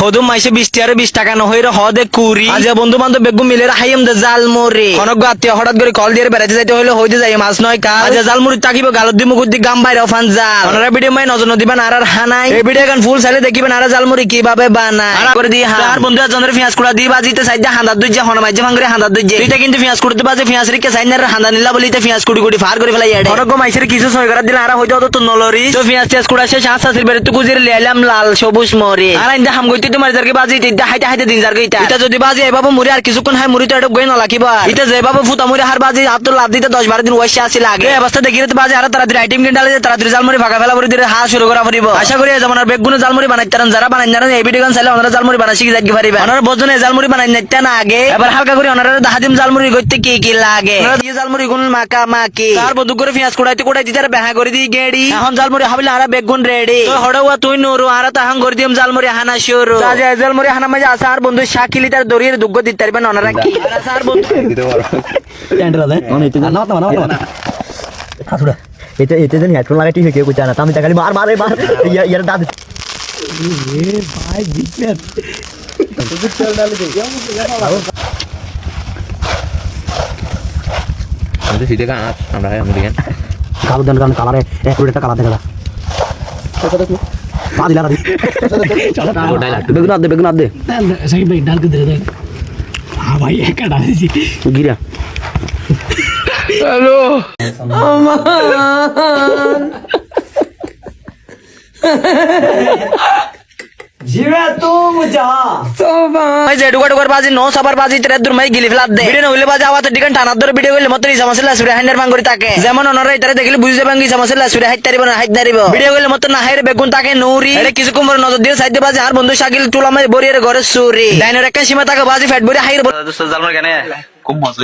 হদুম মাইসে 20 টাকা 20 টাকা নহইরে হদে কুরি আজ বন্ধু বান্ধব বেগু মিলে হাইম দে জালমুড়ি অনক আত্মীয় হঠাৎ করে কল দিয়ে বেড়াতে যাইতে হইলে হইতে যাই মাছ নয় কাল আজ জালমুড়ি তাকিব গালত দি মুকুদ দি গাম বাইরে ফান জাল ওনারা ভিডিও মাই নজর দিবেন আর হানাই এই ভিডিও গান ফুল চাইলে দেখিবেন আর জালমুড়ি কিভাবে বানায় আর করে দি আর বন্ধু জনের পেঁয়াজ কুড়া দি বাজিতে সাইডে হাঁদা দুইজে হন মাইজে ভাঙরে হাঁদা দুইজে এটা কিন্তু পেঁয়াজ কুড়তে বাজে পেঁয়াজ রিকে সাইনার হাঁদা নিলা বলিতে পেঁয়াজ কুড়ি কুড়ি ফার করে ফেলাই এডে অনক মাইসের কিছু সই করা দিলে আর হইতো তো নলরি তো পেঁয়াজ টেস কুড়া শেষ হাঁস হাসির বেরে তো গুজির লেলাম লাল সবুজ মরে আর ইন্দা হাম গইতে তোমার জারকে বাজি ইটা হাইতে হাইতে দিন জারকে এটা যদি বাজি এ বাবু মুরি আর কিছুক্ষণ হাই মুরি তো এটা গই না লাকিবা এটা যে বাবু ফুটা মুরি হার বাজি আব্দুল লাভ দিতে 10-12 দিন ওয়াইসে আসি লাগে এই অবস্থা দেখিরে তো বাজি আর তাড়াতাড়ি আইটেম কিনে ডালে তাড়াতাড়ি জালমুড়ি ভাগা ফেলা করে দিলে হা শুরু করা পড়িব আশা করি এই জামানার বেগুনে জালমুড়ি বানাইতারেন যারা বানাই জানেন এই ভিডিও গান চাইলে ওনারা জালমুড়ি বানাই শিখে যাইতে পারিবে ওনারা বজনে জালমুড়ি বানাই নিতে না আগে এবার হালকা করে ওনারা দাহাদিম জালমুড়ি করতে কি কি লাগে ওনারা দিয়ে জালমুড়ি গুন মাকা মাকি তার বদু করে পেঁয়াজ কুড়াইতে তার বেহা করে দি গেড়ি এখন জালমুড়ি হাবিলে আর বেগুন রেডি তো হড়াওয়া তুই নুরু আর তাহাং করে দিম জালমুড়ি হানা শুরু আজ জালমুড়ি হানা মাঝে আসার বন্ধু শাকিলি তার দরিয়ে দুগ্গ দিতে পারবেন ওনারা কি আসার বন্ধু দিতে পারো এন্ডরা দে অনেক না না আসুড়া এতে জানি হেডফোন লাগাই ঠিক কেউ কইতা না আমি তাকালি মার মার ইয়ার দাদ এ ভাই বিটনেস তো চল ডালে দে আমি সিধে কা আমরা আমি দেখেন কালো দেন কারণ কালারে এক রুটেটা কালার দেখা পা দিলা দি চলো বেগুন আদে सही भाई डाल के दे दे हाँ भाई एक डाल दीजिए गिरा हेलो जीवे तुम जा मैं जेडुगा डुगर बाजी नो सबर बाजी तेरे दूर मैं गिली ফেলা দে ভিডিও হইলে বাজি আওয়াজ ডিগান টানা ধরে ভিডিও হইলে মত এই সমস্যা লাসুরে হ্যান্ডার ভাঙ করে তাকে যেমন অনরা ইতারে দেখিলে বুঝতে পাঙ্গি সমস্যা লাসুরে হাইত তারিব না হাইত দারিব ভিডিও হইলে মত না হাইরে বেগুন তাকে নৌরি এরে কিছু কুমর নজর দিয়ে সাইডে বাজি আর বন্ধু শাকিল টুলা মাই বরিয়ের ঘরে সুরি ডাইনোর একটা সীমা তাকে বাজি ফ্যাট বরি হাইরে দোস্ত জালমার কেন খুব মজা